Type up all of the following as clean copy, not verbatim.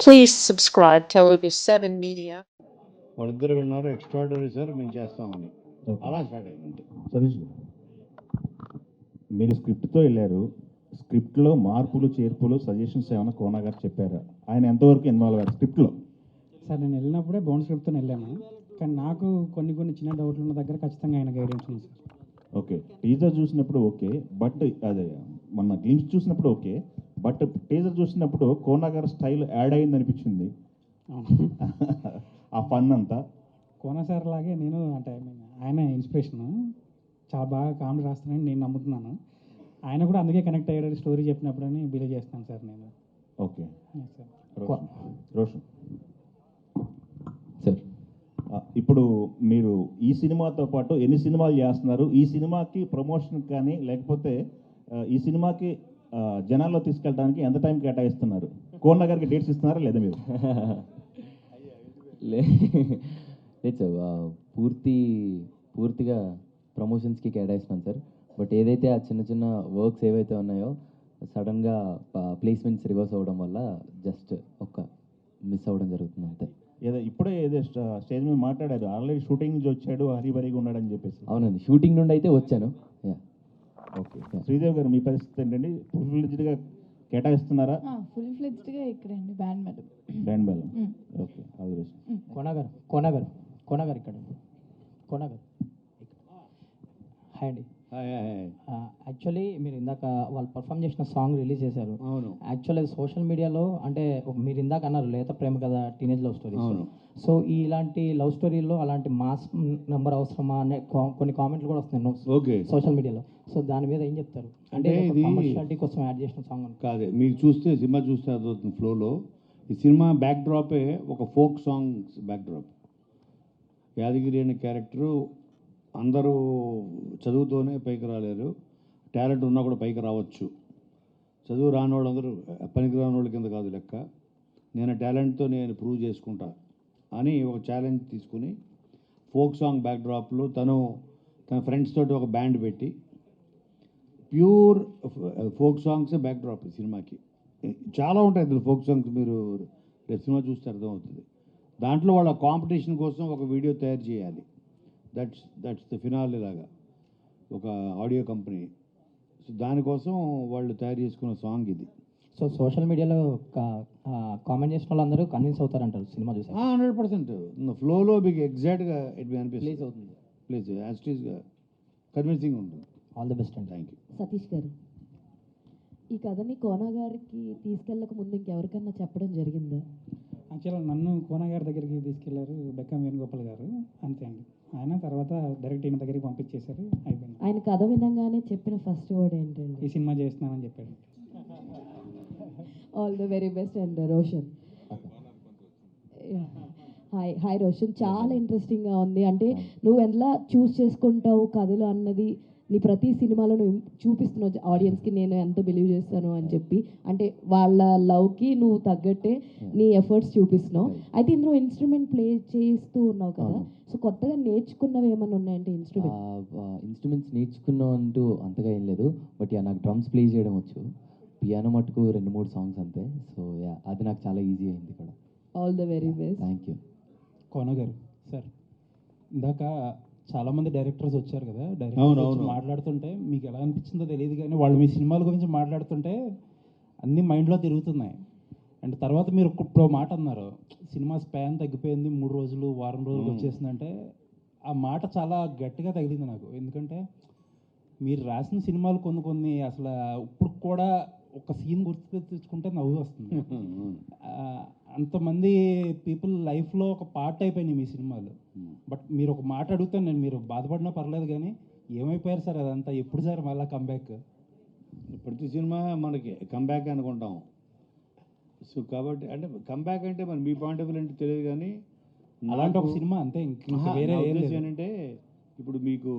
Please subscribe Telugu 7 Media. వాళ్ళిద్దరు విన్నారు extraordinary sir మేము చేస్తామని అలా స్టార్ట్ అయింది. సతీష్ గారు, మీరు స్క్రిప్ట్తో వెళ్ళారు. స్క్రిప్ట్లో మార్పులు చేర్పులు సజెషన్స్ ఏమైనా కోనా గారు చెప్పారా? ఆయన ఎంతవరకు ఇన్వాల్వ్ అయ్యారు స్క్రిప్ట్లో? సార్ నేను వెళ్ళినప్పుడే బౌండ్ స్క్రిప్ట్తో వెళ్ళాను, కానీ నాకు కొన్ని చిన్న డౌట్లు ఉన్న దగ్గర ఖచ్చితంగా ఆయన గైడెన్స్ ఉంది సార్. ఓకే, టీజర్ చూసినప్పుడు ఓకే, బట్ అదే మొన్న గ్లిమ్స్ చూసినప్పుడు ఓకే, బట్ టీజర్ చూసినప్పుడు కోనా గారి స్టైల్ యాడ్ అయింది అనిపించింది. అవును, ఆ ఫన్ అంతా కోన సార్ లాగే నేను అంటే ఆయన ఇన్స్పిరేషన్. చాలా బాగా కామెడీ రాస్తానని నేను నమ్ముతున్నాను. ఆయన కూడా అందుకే కనెక్ట్ అయ్యాడు స్టోరీ చెప్పినప్పుడు అని బిలీవ్ చేస్తాను సార్ నేను. Okay Yes, sir. Roshan sir, ఇప్పుడు మీరు ఈ సినిమాతో పాటు ఎన్ని సినిమాలు చేస్తున్నారు? ఈ సినిమాకి ప్రమోషన్ కానీ లేకపోతే ఈ సినిమాకి జనాల్లో తీసుకెళ్ళడానికి ఎంత టైం కేటాయిస్తున్నారు? కోన గారికి డేట్స్ ఇస్తున్నారా లేదా మీరు? లేదు సార్, పూర్తిగా ప్రమోషన్స్కి కేటాయిస్తున్నాను సార్. బట్ ఏదైతే ఆ చిన్న చిన్న వర్క్స్ ఏవైతే ఉన్నాయో సడన్గా ప్లేస్మెంట్స్ రివర్స్ అవ్వడం వల్ల జస్ట్ మిస్ అవ్వడం జరుగుతుంది అంతే. ఇప్పుడే స్టేజ్ మీద మాట్లాడారు, ఆల్రెడీ షూటింగ్ నుంచి వచ్చాడు, హరిబరిగా ఉన్నాడని చెప్పేసి. అవునండి, షూటింగ్ నుండి అయితే వచ్చాను. ఓకే, శ్రీదేవి గారు మీ పరిస్థితి ఏంటండి? ఫుల్గా కేటాయిస్తున్నారా? ఫుల్ ఫ్లెడ్జ్డ్గా ఇక్కడండి బ్యాండ్ మేడం. బ్యాండ్ బెల్లం. Okay, all the best. కోనగారు ఇక్కడ కోనగారు. హాయ్ అండి. యాక్చువల్లీ మీరు ఇందాక వాళ్ళు పర్ఫామ్ చేసిన సాంగ్ రిలీజ్ చేశారు. అవును, యాక్చువల్లీ సోషల్ మీడియాలో అంటే మీరు ఇందాక అన్నారు లేత ప్రేమ కదా, టీనేజ్ లవ్ స్టోరీ. అవును. సో ఇలాంటి లవ్ స్టోరీలో అలాంటి మాస్ నెంబర్ అవసరమా అనే కొన్ని కామెంట్లు కూడా వస్తున్నాయి ఓకే. సోషల్ మీడియాలో. సో దాని మీద ఏం చెప్తారు? అంటే ఇది కమర్షియాలిటీ కోసం యాడ్ చేసిన సాంగ్ అని కాదే, మీకు చూస్తే సినిమా చూస్తే అదవుతుంది ఫ్లోలో. ఈ సినిమా బ్యాక్ డ్రాపే ఒక folk songs back drop. Yadagiri అనే క్యారెక్టరు అందరూ చదువుతోనే పైకి రాలేరు, టాలెంట్ ఉన్నా కూడా పైకి రావచ్చు. చదువు రాని వాళ్ళందరూ పనికి రాని వాళ్ళ కింద కాదు లెక్క. నేను టాలెంట్తో నేను ప్రూవ్ చేసుకుంటా అని ఒక ఛాలెంజ్ తీసుకుని ఫోక్ సాంగ్ బ్యాక్ డ్రాప్లో తన ఫ్రెండ్స్ తోటి ఒక బ్యాండ్ పెట్టి pure folk songs back drop సినిమాకి. చాలా ఉంటాయి ఇందులో ఫోక్ సాంగ్స్, మీరు సినిమా చూస్తే అర్థమవుతుంది. దాంట్లో వాళ్ళ కాంపిటీషన్ కోసం ఒక వీడియో తయారు చేయాలి. దట్స్ ద ఫినాలే లాగా ఒక ఆడియో కంపెనీ. సో దానికోసం వాళ్ళు తయారు చేసుకున్న సాంగ్ ఇది. సో సోషల్ మీడియాలో కామెంట్ చేసిన వాళ్ళందరూ కన్విన్స్ అవుతారంటారు సినిమా చూసి? 100% ఫ్లోలో మీకు ఎగ్జాక్ట్గా ఇట్ అనిపిస్తుంది, ప్లీజ్ అవుతుంది, ప్లీజ్ యాస్టీస్గా కన్విన్సింగ్ ఉంటుంది. ఆల్ ది బెస్ట్ అండి. Thank you. సతీష్ గారు, ఈ కథని కోన గారికి తీసుకెళ్ళక ముందు ఇంకెవరికన్నా చెప్పడం జరిగిందా? యాక్చువల్గా నన్ను కోన గారి దగ్గరికి తీసుకెళ్లారు బెక్కం వేణుగోపాల్ గారు, అంతే అండి. ఆయన తర్వాత డైరెక్ట్ ఈయన దగ్గరికి పంపించేశారు, అయిపోయింది. ఆయన కథ వినంగానే చెప్పిన ఫస్ట్ వర్డ్ ఏంటండి? ఈ సినిమా చేస్తున్నానని చెప్పాడు. All the very best. And Roshan, hi Roshan, చాలా ఇంట్రెస్టింగ్గా ఉంది. అంటే నువ్వు ఎలా చూస్ చేసుకుంటావు కథలు అన్నది నీ ప్రతి సినిమాలో నువ్వు చూపిస్తున్నావు ఆడియన్స్కి, నేను ఎంత బిలీవ్ చేస్తాను అని చెప్పి. అంటే వాళ్ళ లవ్కి నువ్వు తగ్గట్టే నీ ఎఫర్ట్స్ చూపిస్తున్నావు. అయితే ఇందులో ఇన్స్ట్రుమెంట్ ప్లే చేస్తూ ఉన్నావు కదా, సో కొత్తగా నేర్చుకున్నవి ఏమైనా ఉన్నాయంటే ఇన్స్ట్రుమెంట్స్ నేర్చుకున్నాం అంటూ అంతగా ఏం లేదు. బట్ నాకు డ్రమ్స్ ప్లే చేయడం వచ్చు, పియానో మటుకు 2-3 సాంగ్స్ అంతే. సో అది నాకు చాలా ఈజీ అయింది ఇక్కడ. All the very best. Thank you. Kona garu sir, ఇందాక చాలామంది డైరెక్టర్స్ వచ్చారు కదా, అవును, డైరెక్టర్స్ అవును. మాట్లాడుతుంటే మీకు ఎలా అనిపించిందో తెలియదు, కానీ వాళ్ళు మీ సినిమాల గురించి మాట్లాడుతుంటే అన్నీ మైండ్లో తిరుగుతున్నాయి. అండ్ తర్వాత మీరు ఇప్పుడు మాట అన్నారు, సినిమా స్పాన్ తగ్గిపోయింది, 3 రోజులు వారం రోజులు వచ్చేసిందంటే ఆ మాట చాలా గట్టిగా తగిలింది నాకు. ఎందుకంటే మీరు రాసిన సినిమాలు కొన్ని అసలు ఇప్పుడు కూడా ఒక సీన్ గుర్తు తెచ్చుకుంటే నవ్వు వస్తుంది. అంతమంది పీపుల్ లైఫ్లో ఒక పార్ట్ అయిపోయినాయి మీ సినిమాలు. బట్ మీరు ఒక మాట అడుగుతాను నేను, మీరు బాధపడినా పర్లేదు, కానీ ఏమైపోయారు సార్ అదంతా? ఎప్పుడు సార్ మళ్ళీ కంబ్యాక్? ప్రతి సినిమా మనకి కంబ్యాక్ అనుకుంటాం. సో కాబట్టి అంటే కంబ్యాక్ అంటే మరి మీ పాయింట్ ఆఫ్ వ్యూ అంటే తెలియదు, కానీ అలాంటి ఒక సినిమా అంతే, ఇంకా వేరే ఏం లేదు. ఏంటంటే ఇప్పుడు మీకు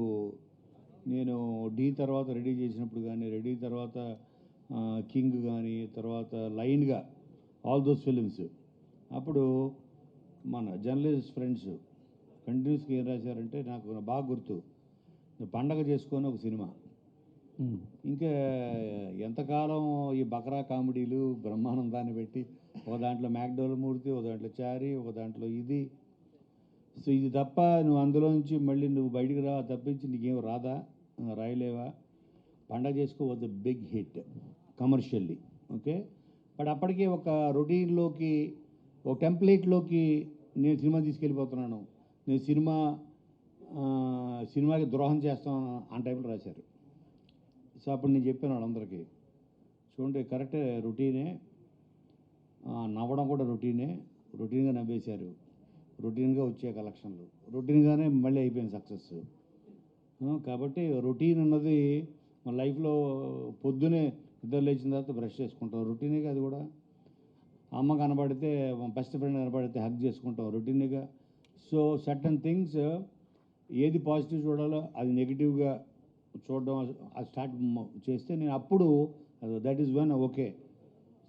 నేను డీ తర్వాత రెడీ చేసినప్పుడు కానీ, రెడీ తర్వాత కింగ్ కానీ, తర్వాత లైన్గా ఆల్ దోస్ ఫిలిమ్స్, అప్పుడు మన జర్నలిస్ట్ ఫ్రెండ్స్ కంటిన్యూస్గా ఏం రాశారంటే, నాకు బాగా గుర్తు, పండగ చేసుకొని ఒక సినిమా, ఇంకా ఎంతకాలం ఈ బకరా కామెడీలు బ్రహ్మానందాన్ని పెట్టి ఒక దాంట్లో మ్యాక్డోల్ మూర్తి, ఒక దాంట్లో చారి, ఒక దాంట్లో ఇది. సో ఇది తప్ప నువ్వు అందులో నుంచి మళ్ళీ నువ్వు బయటికి రా తప్పించి నీకేం రాదా, రాయలేవా. Pandaga Chesuko was a big hit commercially. Okay, but అప్పటికే ఒక రొటీన్లోకి, ఒక టెంప్లెట్లోకి నేను సినిమా తీసుకెళ్ళిపోతున్నాను, నేను సినిమాకి ద్రోహం చేస్తాను ఆ టైంలో రాశారు. సో అప్పుడు నేను చెప్పాను వాళ్ళందరికీ, చూడండి కరెక్టే, రొటీనే, నవ్వడం కూడా రొటీన్గా నవ్వేశారు, రొటీన్గా వచ్చే కలెక్షన్లు, రొటీన్గానే మళ్ళీ అయిపోయింది సక్సెస్. కాబట్టి రొటీన్ అన్నది మన లైఫ్లో పొద్దునే నిద్ర లేచిన తర్వాత బ్రష్ చేసుకుంటాం, రొటీనేగా అది కూడా. అమ్మ కనబడితే, బెస్ట్ ఫ్రెండ్ కనబడితే హగ్ చేసుకుంటాం, రొటీన్గా. సో సర్టన్ థింగ్స్ ఏది పాజిటివ్ చూడాలో అది నెగిటివ్గా చూడడం అది స్టార్ట్ చేస్తే నేను అప్పుడు దట్ ఈస్ వన్ ఓకే,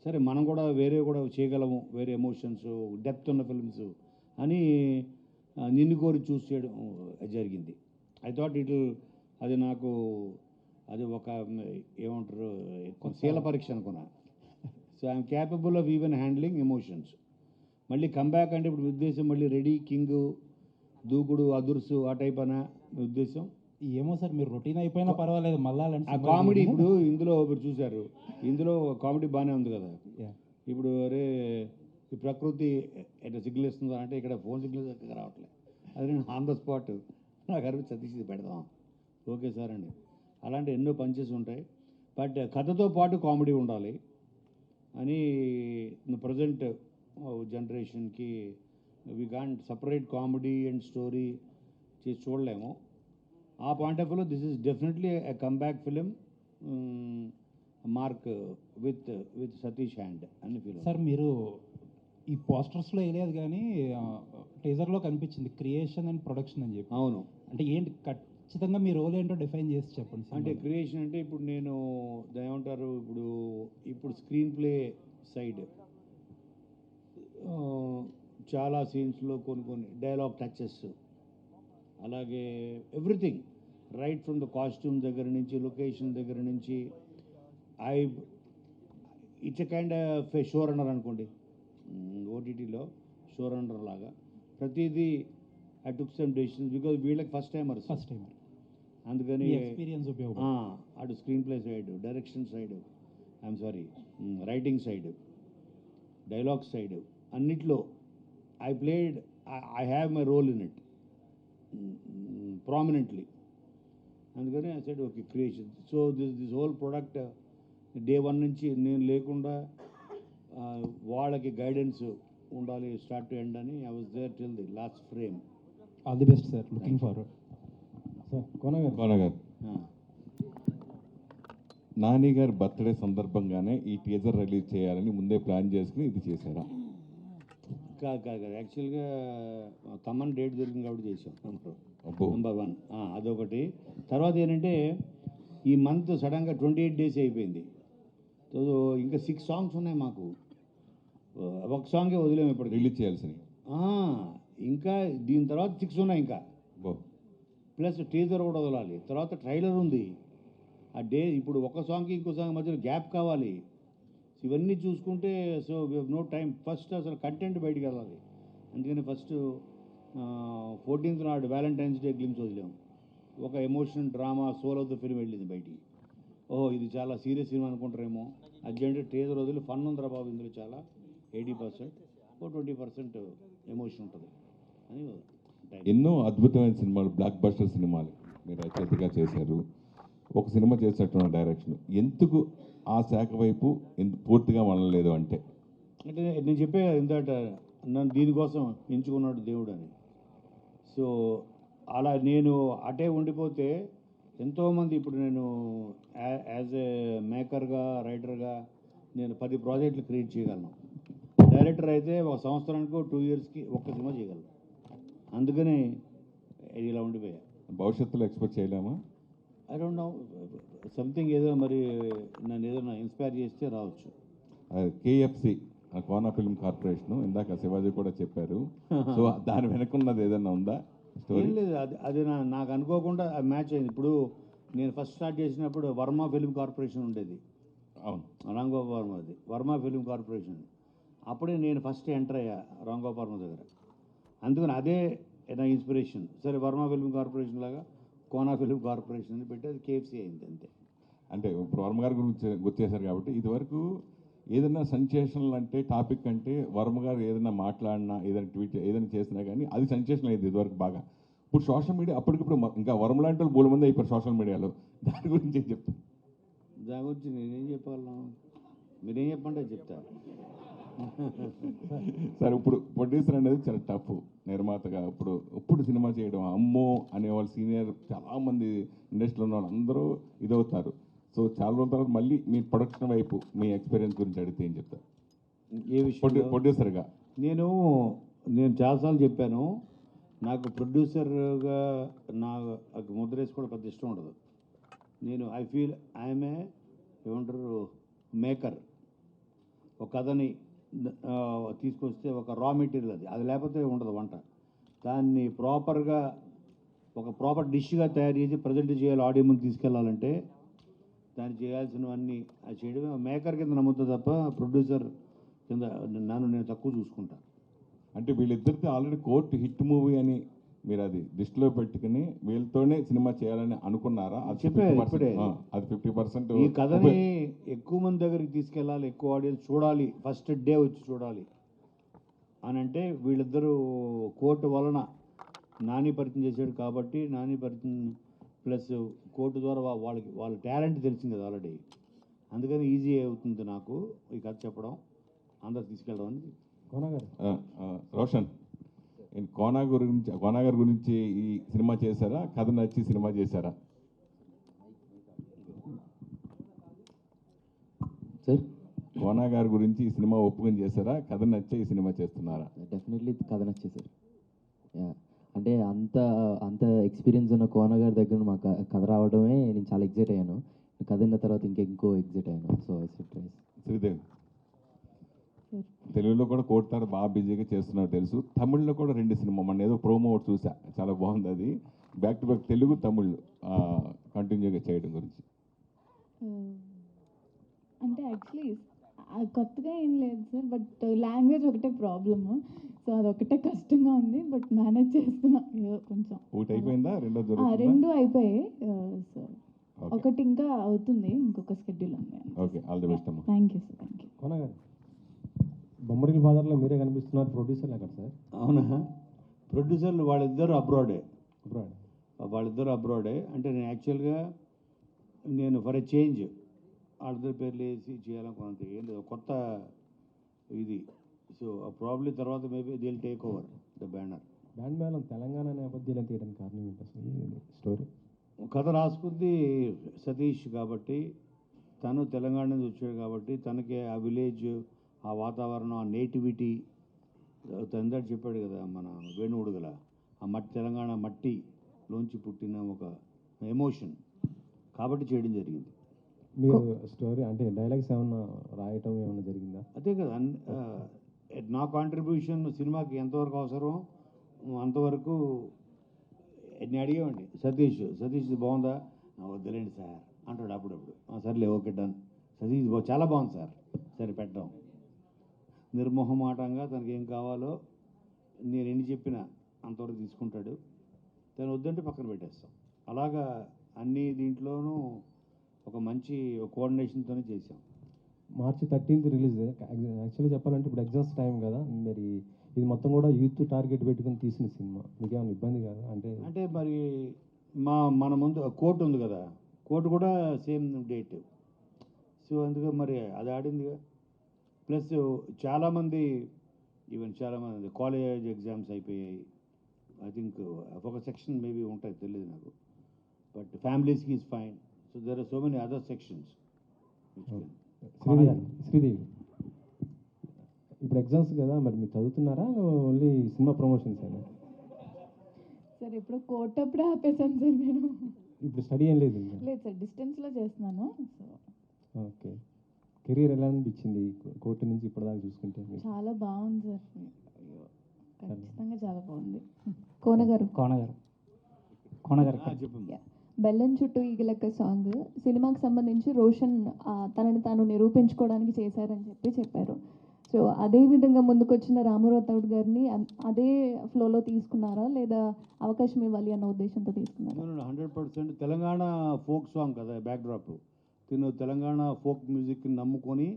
సరే మనం కూడా వేరే కూడా చేయగలము, వేరే ఎమోషన్స్ డెప్త్ ఉన్న ఫిల్మ్స్ అని నిన్ను కోరి చూస్ చేయడం జరిగింది. ఐ థాట్ అది నాకు అది ఒక ఏమంటారు శీల పరీక్ష అనుకున్నా. So I'm capable of even handling emotions. మళ్ళీ కంబ్యాక్ అంటే ఇప్పుడు ఉద్దేశం మళ్ళీ రెడీ, కింగ్, దూకుడు, అదుర్సు ఆ టైప్ అనా మీ ఉద్దేశం? ఏమో సార్, మీరు రొటీన్ అయిపోయినా పర్వాలేదు, మళ్ళా ఆ కామెడీ ఇప్పుడు ఇందులో మీరు చూశారు, ఇందులో కామెడీ బాగానే ఉంది కదా. ఇప్పుడు అరే ఈ ప్రకృతి ఎట్లా సిగ్నల్ ఇస్తుందా అంటే ఇక్కడ ఫోన్ సిగ్నల్ చక్కగా రావట్లేదు, అది నేను ఆన్ ద స్పాట్ నాకు అరవై సతీష్ ఇది పెడదాం, ఓకే సార్ అండి. అలాంటి ఎన్నో పంచెస్ ఉంటాయి, బట్ కథతో పాటు కామెడీ ఉండాలి అని ప్రజెంట్ జనరేషన్కి we can't separate comedy and story చేసి చూడలేము. ఆ పాయింట్ ఆఫ్ వ్యూలో this is definitely a comeback film mark with Satish hand అని ఫీల్. సార్ మీరు ఈ పోస్టర్స్లో వేయలేదు కానీ టీజర్లో కనిపించింది క్రియేషన్ అండ్ ప్రొడక్షన్ అని చెప్పి. అవును, అంటే ఏంటి ఖచ్చితంగా మీ రోల్ ఏంటో డిఫైన్ చేసి చెప్పండి. అంటే క్రియేషన్ అంటే ఇప్పుడు నేను దాని ఏమంటారు, ఇప్పుడు స్క్రీన్ ప్లే సైడ్ చాలా సీన్స్లో కొన్ని డైలాగ్ టచెస్, అలాగే everything right from the costume దగ్గర నుంచి, లొకేషన్ దగ్గర నుంచి, it's a kind of show runner అనుకోండి, ఓటీటీలో షో రన్నర్ లాగా ప్రతిదీ I took some decisions because వీళ్ళకి ఫస్ట్ టైం, అందుకని ఎక్స్పీరియన్స్ అటు screenplay side, direction side, I'm sorry writing side, dialogue side అన్నిట్లో I have my role in it prominently. అందుకని I said okay creation. So this whole product day 1 నుంచి నేను లేకుండా వాళ్ళకి guidance ఉండాలి start to end అని. I was there till the last frame. All the best sir, looking forward. Sir Kona garu, Nani గారి birthday సందర్భంగానే ఈ టీజర్ రిలీజ్ చేయాలని ముందే ప్లాన్ చేసుకుని ఇది చేశారా? కాదు యాక్చువల్గా తమన్ డేట్ దొరికింది కాబట్టి చేసాం నెంబర్ 1. అదొకటి. తర్వాత ఏంటంటే ఈ మంత్ సడన్గా 28 days అయిపోయింది. సో ఇంకా 6 songs ఉన్నాయి మాకు, ఒక సాంగే వదిలేము ఇప్పటికి రిలీజ్ చేయాల్సినవి. ఇంకా దీని తర్వాత 6 ఉన్నాయి ఇంకా, ప్లస్ టీజర్ కూడా వదలాలి, తర్వాత ట్రైలర్ ఉంది. ఇప్పుడు ఒక సాంగ్కి ఇంకో సాంగ్ మధ్యలో గ్యాప్ కావాలి. ఇవన్నీ చూసుకుంటే so we have no time. First అసలు కంటెంట్ బయటికి వెళ్ళాలి, అందుకని ఫస్ట్ 14th నాడు వ్యాలంటైన్స్ డే గ్లిమ్స్ వదిలేము. ఒక emotion drama soul of the film వెళ్ళింది బయటికి. ఓహో ఇది చాలా సీరియస్ సినిమా అనుకుంటారేమో, అర్జెంట్ టీజర్ వదిలి ఫన్ ఉందిరా బాబు ఇందులో చాలా 80%, 20% ఎమోషన్ ఉంటుంది అని. ఎన్నో అద్భుతమైన సినిమాలు, బ్లాక్ బస్టర్ సినిమాలు మీరు రచయితగా చేశారు, ఒక సినిమా చేసేటట్టున్న డైరెక్షన్, ఎందుకు ఆ శాఖ వైపు పూర్తిగా వెళ్ళలేదు అంటే నేను చెప్పే ఇందాక నన్ను దీనికోసం ఎంచుకున్నాడు దేవుడు అని. సో అలా నేను అటే ఉండిపోతే ఎంతోమంది, ఇప్పుడు నేను యాజ్ ఏ మేకర్గా, రైటర్గా నేను 10 ప్రాజెక్టులు క్రియేట్ చేయగలను. డైరెక్టర్ అయితే ఒక సంవత్సరానికి 2 yearsకి ఒక్క సినిమా చేయగలను. అందుకని ఇలా ఉండిపోయా. భవిష్యత్తులో ఎక్స్పెక్ట్ చేయలేమా? ఐ డోంట్ నో, సంథింగ్ ఏదో మరి నన్ను ఏదైనా ఇన్స్పైర్ చేస్తే రావచ్చు. కేఎఫ్సి కోన ఫిల్మ్ కార్పొరేషన్ ఇందాక శివాజీ కూడా చెప్పారు. సో దాని వెనకున్నది ఏదైనా ఉందా స్టోరీ? ఏం లేదు, అది నాకు అనుకోకుండా మ్యాచ్ అయింది. ఇప్పుడు నేను ఫస్ట్ స్టార్ట్ చేసినప్పుడు వర్మ ఫిల్మ్ కార్పొరేషన్ ఉండేది. అవును, రాంగోపాల్ వర్మది వర్మ ఫిల్మ్ కార్పొరేషన్. అప్పుడే నేను ఫస్ట్ ఎంటర్ అయ్యా రామ్ గోపాల్ వర్మ దగ్గర. అందుకని అదే నా ఇన్స్పిరేషన్. సరే వర్మ ఫిల్మ్ కార్పొరేషన్ లాగా కోనా ఫిల్మ్ కార్పొరేషన్ అని పెట్టి అది కేఎఫ్సీ అయింది అంతే. అంటే ఇప్పుడు వర్మ గారి గురించి గుర్తేశారు కాబట్టి ఇదివరకు ఏదైనా సెన్సేషనల్ అంటే టాపిక్ అంటే వర్మ గారు ఏదైనా మాట్లాడినా ఏదైనా ట్వీట్ ఏదైనా చేసినా కానీ అది సెన్సేషన్ అయింది ఇదివరకు బాగా. ఇప్పుడు సోషల్ మీడియా అప్పటికిప్పుడు ఇంకా వర్మ లాంటి వాళ్ళు 3 మంది అయిపోయారు సోషల్ మీడియాలో. దాని గురించి ఏం చెప్తారు? దాని గురించి నేనేం చెప్పాలను, మీరేం చెప్పంటే అది చెప్తా. సార్ ఇప్పుడు ప్రొడ్యూసర్ అనేది చాలా టఫ్ నిర్మాతగా. ఇప్పుడు సినిమా చేయడం అమ్మో అనేవాళ్ళు సీనియర్ చాలామంది ఇండస్ట్రీలో ఉన్న వాళ్ళు అందరూ ఇదవుతారు. సో చాలా రోజుల తర్వాత మళ్ళీ మీ ప్రొడక్షన్ వైపు మీ ఎక్స్పీరియన్స్ గురించి అడిగితే ఏం చెప్తారు? ఏ విషయం? ప్రొడ్యూసర్గా నేను చాలాసార్లు చెప్పాను, నాకు ప్రొడ్యూసర్గా నాకు ముద్ర వేసుకోవడం పెద్ద ఇష్టం ఉండదు. నేను ఐ ఫీల్ ఐఎమ్ ఏమంటారు మేకర్. ఒక కథని తీసుకొస్తే ఒక రా మెటీరియల్ అది లేకపోతే ఉండదు వంట. దాన్ని ప్రాపర్గా ఒక ప్రాపర్ డిష్గా తయారు చేసి ప్రజెంట్ చేయాలి, ఆడియో ముందు తీసుకెళ్లాలంటే దాన్ని చేయాల్సినవన్నీ అది చేయడమే. మేకర్ కింద నమ్ముతా తప్ప ప్రొడ్యూసర్ కింద నేను తక్కువ చూసుకుంటా. అంటే వీళ్ళిద్దరితో ఆల్రెడీ కోర్టు హిట్ మూవీ అని మీరు అది దృష్టిలో పెట్టుకుని వీళ్ళతోనే సినిమా చేయాలని అనుకున్నారా? అది చెప్పే 50%, ఇప్పుడే. అది 50% ఈ కథని ఎక్కువ మంది దగ్గరికి తీసుకెళ్ళాలి, ఎక్కువ ఆడియన్స్ చూడాలి, ఫస్ట్ డే వచ్చి చూడాలి అని అంటే వీళ్ళిద్దరూ కోర్టు వలన నాని పరిచయం చేశాడు కాబట్టి నాని పరిచయం ప్లస్ కోర్టు ద్వారా వాళ్ళ టాలెంట్ తెలిసింది కదా ఆల్రెడీ. అందుకని ఈజీ అవుతుంది నాకు ఈ కథ చెప్పడం, అందరు తీసుకెళ్ళడం అని. రోషన్, కోనా గారి గురించి ఈ సినిమా చేశారా? కథ నచ్చి సినిమా చేశారా? సార్ కోనా గారి గురించి ఈ సినిమా ఒప్పుకొని చేశారా? కథ నచ్చే ఈ సినిమా చేస్తున్నారా? డెఫినెట్లీ కథ నచ్చేది సార్. అంటే అంత ఎక్స్పీరియన్స్ ఉన్న కోన గారి దగ్గర మాకు కథ రావడమే నేను చాలా ఎగ్జైట్ అయ్యాను. కథ విన్న తర్వాత ఇంకెంకో ఎగ్జైట్ అయ్యాను. So I said tries. Sridevi, తెలుగులో కూడా కోర్టారు బాగా బిజీగా చేస్తున్నారు తెలుసు. తమిళ్లో కూడా 2 సినిమా మొన్న ఏదో ప్రోమో ఒకటి చూసా, చాలా బాగుంది. అది back to back Telugu Tamil కంటిన్యూగా చేయడం గురించి. అంటే యాక్చువల్లీ కొత్తగా ఏం లేదు సార్, బట్ లాంగ్వేజ్ ఒకటే ప్రాబ్లము. సో అదొకటే కష్టంగా ఉంది, బట్ మేనేజ్ చేస్తున్నా ఏదో కొంచెం. ఒకటి అయిపోయిందా? రెండో 2 అయిపోయాయి. సో ఒకటి ఇంకా అవుతుంది, ఇంకొక షెడ్యూల్ ఉంది. ఓకే, ఆల్ ది బెస్ట్ అమ్మా. Thank you sir. Thank you. Kona garu, బొమ్మడికి ఫాదర్లో మీరే కనిపిస్తున్నారు, ప్రొడ్యూసర్లు ఎక్కడ సార్? అవునా? ప్రొడ్యూసర్లు వాళ్ళిద్దరు అబ్రాడే. అబ్రాడ్. వాళ్ళిద్దరు అబ్రాడే. అంటే నేను యాక్చువల్గా ఫర్ ఎ చేంజ్ వాళ్ళిద్దరు పేర్లు వేసి చేయాలనుకున్నంత ఏం లేదు, కొత్త ఇది. సో ప్రాబ్లీ తర్వాత maybe they will take over the banner. Band Melam Telangana నేపథ్యంలో తీయడానికి కారణం ఏంటి అసలు? స్టోరీ కథ రాసుకుంది సతీష్ కాబట్టి, తను తెలంగాణ నుంచి వచ్చాడు కాబట్టి తనకి ఆ విలేజ్, ఆ వాతావరణం, ఆ నేటివిటీ, తందరు చెప్పాడు కదా మన వేణువుడుగల, ఆ తెలంగాణ మట్టిలోంచి పుట్టిన ఒక ఎమోషన్ కాబట్టి చేయడం జరిగింది. మీరు స్టోరీ అంటే డైలాగ్స్ ఏమన్నా రాయటం ఏమన్నా జరిగిందా? అదే కదా నా కాంట్రిబ్యూషన్ సినిమాకి ఎంతవరకు అవసరం అంతవరకు నేను అడిగేవండి. సతీష్ బాగుందా? వద్దులేండి సార్ అంటాడు అప్పుడప్పుడు. సర్లే ఓకే డన్. సతీష్ చాలా బాగుంది సార్, సరే పెట్టాం. నిర్మోహమాటంగా తనకి ఏం కావాలో నేను ఎన్ని చెప్పినా అంతవరకు తీసుకుంటాడు. తను వద్దంటే పక్కన పెట్టేస్తాం. అలాగా అన్ని దీంట్లోనూ ఒక మంచి కోఆర్డినేషన్తోనే చేసాం. మార్చి 13th రిలీజ్. యాక్చువల్గా చెప్పాలంటే ఇప్పుడు ఎగ్జామ్స్ టైం కదా, మరి ఇది మొత్తం కూడా యూత్ టార్గెట్ పెట్టుకుని తీసిన సినిమా, మీకేమైనా ఇబ్బంది కాదా? అంటే మరి మన ముందు కోర్టు ఉంది కదా, కోర్టు కూడా సేమ్ డేట్. సో అందుకే మరి అది ఆడిందిగా. ప్లస్ చాలామంది కాలేజ్ ఎగ్జామ్స్ అయిపోయాయి. ఐ థింక్ ఒక సెక్షన్ మేబీ ఉంటాయి, తెలియదు నాకు. బట్ ఫ్యామిలీస్కి is fine. So there are so many other sections. Sridevi, ఇప్పుడు ఎగ్జామ్స్ కదా, మరి మీరు చదువుతున్నారా ఓన్లీ సినిమా ప్రమోషన్స్ అయినా? సార్ ఇప్పుడు కోర్టు అప్పుడే ఆపేసాను సార్ నేను. ఇప్పుడు స్టడీ ఏం లేదు? లేదు సార్, డిస్టెన్స్లో చేస్తున్నాను. So okay. కెరీర్ ఎలా అనిపించింది కోర్టు నుంచి ఇప్పటిదాకా చూసుకుంటే? చాలా బాగుంది సార్, ఖచ్చితంగా చాలా బాగుంది. చెప్పండి. బెల్లం చుట్టూ ఈగలెక్క సాంగ్ సినిమాకి సంబంధించి రోషన్ తనని తాను నిరూపించుకోవడానికి చేశారని చెప్పారు. సో అదే విధంగా ముందుకొచ్చిన రామారావు గారిని అదే ఫ్లోలో తీసుకున్నారా లేదా అవకాశం ఇవ్వాలి అన్న ఉద్దేశంతో తీసుకున్నారా? 100% తెలంగాణ ఫోక్ సాంగ్ కదా బ్యాక్డ్రాప్. తిను తెలంగాణ ఫోక్ మ్యూజిక్ని నమ్ముకొని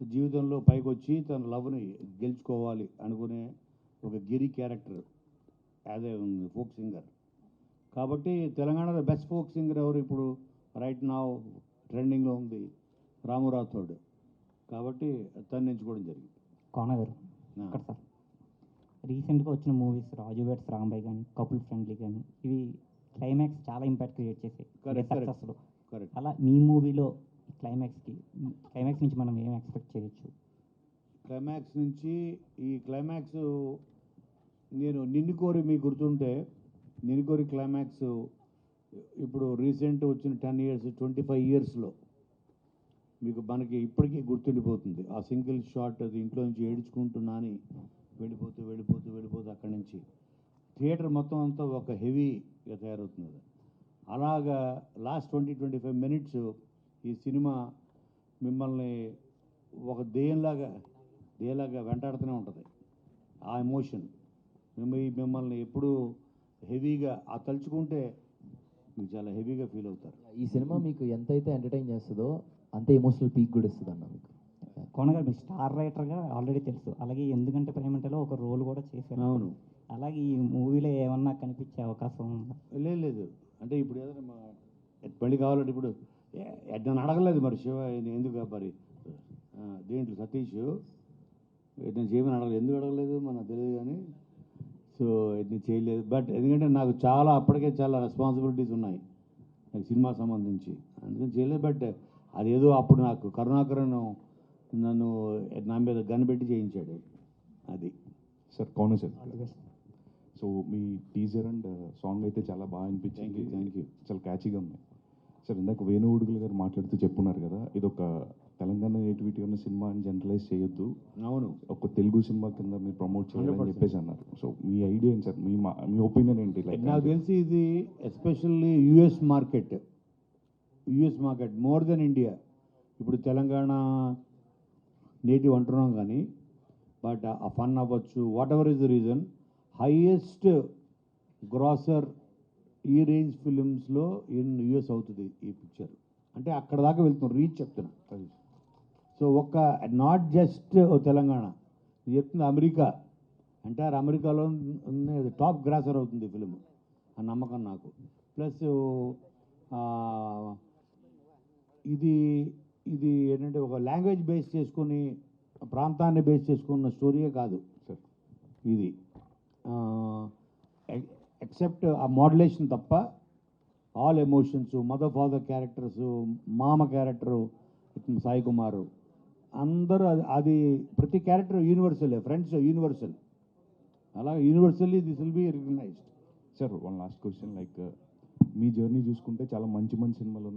జీవితంలో పైకి వచ్చి తన లవ్ని గెలుచుకోవాలి అనుకునే ఒక Giri character as a folk singer. కాబట్టి తెలంగాణలో బెస్ట్ ఫోక్ సింగర్ ఎవరు ఇప్పుడు రైట్ నా ట్రెండింగ్లో ఉంది? రాము రాథోడ్. కాబట్టి తను ఎంచుకోవడం జరిగింది. కోన గారు ఇక్కడ సార్ రీసెంట్గా వచ్చిన మూవీస్ రాజు వెడ్స్ రాంబాయ్ కానీ కపుల్ ఫ్రెండ్లీ కానీ ఇవి క్లైమాక్స్ చాలా ఇంపాక్ట్ క్రియేట్ చేసాయి సక్సెస్లో. కరెక్ట్. అలా మీ మూవీలో క్లైమాక్స్ నుంచి మనం ఏం ఎక్స్పెక్ట్ చేయొచ్చు? క్లైమాక్స్ నుంచి ఈ క్లైమాక్స్ నేను నిన్ను కోరి మీకు గుర్తుంటే నిన్ను కోరి క్లైమాక్స్ ఇప్పుడు రీసెంట్ వచ్చిన 10 years 25 yearsలో మీకు మనకి ఇప్పటికీ గుర్తుండిపోతుంది. ఆ సింగిల్ షాట్ అది ఇంట్లో నుంచి ఏడ్చుకుంటున్నాని వెళ్ళిపోతూ అక్కడి నుంచి థియేటర్ మొత్తం అంతా ఒక హెవీగా తయారవుతుంది. అలాగా లాస్ట్ 20-25 minutes ఈ సినిమా మిమ్మల్ని ఒక దెయ్యంలాగా వెంటాడుతూనే ఉంటుంది. ఆ ఎమోషన్ మిమ్మల్ని ఎప్పుడూ హెవీగా ఆ తలుచుకుంటే మీకు చాలా హెవీగా ఫీల్ అవుతారు. ఈ సినిమా మీకు ఎంతైతే ఎంటర్టైన్ చేస్తుందో అంతే ఎమోషనల్ పీక్ కూడా ఇస్తుంది అన్న మీకు. కోన గారు మీరు స్టార్ రైటర్గా ఆల్రెడీ తెలుసు, అలాగే ఎందుకంటే ప్రేమంటలో ఒక రోల్ కూడా చేశారు. అవును. అలాగే ఈ మూవీలో ఏమన్నా కనిపించే అవకాశం ఉందా? లేదు. అంటే ఇప్పుడు ఏదైనా మళ్ళీ కావాలంటే ఇప్పుడు నన్ను అడగలేదు మరి శివ ఎందుకు మరి దేంట్లో సతీష్ నేను చేయమని అడగలేదు. ఎందుకు అడగలేదు మనకు తెలియదు కానీ సో ఇది చేయలేదు. బట్ ఎందుకంటే నాకు అప్పటికే చాలా రెస్పాన్సిబిలిటీస్ ఉన్నాయి నాకు సినిమా సంబంధించి, అందుకని చేయలేదు. బట్ అదేదో అప్పుడు నాకు కరుణాకరన్ నన్ను నా మీద గన్ పెట్టి చేయించాడు. అది sir Kona sir. So me teaser and song అయితే చాలా బాగా అనిపించింది. Thank you. చాలా క్యాచీగా ఉన్నాయి సార్. ఇందాక వేణుగుడుగుల గారు మాట్లాడుతూ చెప్పున్నారు కదా, ఇది ఒక తెలంగాణ నేటివిటీ ఉన్న సినిమా అని జనరలైజ్ చేయొద్దు, అవును ఒక తెలుగు సినిమా కింద మీరు ప్రమోట్ చేయాలని చెప్పేసి అన్నారు. సో మీ ఐడియా ఏంటి సార్? మీ ఒపీనియన్ ఏంటి? లైక్ నాకు తెలిసి ఇది especially US market more than India. ఇప్పుడు తెలంగాణ నేటివ్ అంటున్నాం కానీ బట్ ఆ ఫన్ అవ్వచ్చు, what ever is the reason, highest grosser ఈ రేంజ్ ఫిలిమ్స్లో యుఎస్ అవుతుంది ఈ పిక్చర్. అంటే అక్కడ దాకా వెళ్తున్నాం, రీచ్ చెప్తున్నా. సో నాట్ జస్ట్ తెలంగాణ చెప్తుంది, అమెరికా అంటే అమెరికాలో టాప్ గ్రాసర్ అవుతుంది ఫిలిం, ఆ నమ్మకం నాకు. ప్లస్ ఇది ఏంటంటే ఒక లాంగ్వేజ్ బేస్ చేసుకొని ప్రాంతాన్ని బేస్ చేసుకున్న స్టోరీయే కాదు సార్ ఇది. ఎక్సెప్ట్ ఆ మోడ్యులేషన్ తప్ప all emotions, mother father characters, మామ క్యారెక్టరు సాయి కుమారు, అందరూ అది ప్రతి క్యారెక్టర్ యూనివర్సల్, ఫ్రెండ్స్ యూనివర్సల్, అలాగే universally this will be recognised. Sir one last question, like మీ జర్నీ చూసుకుంటే చాలా మంచి సినిమాలు ఉన్నాయి.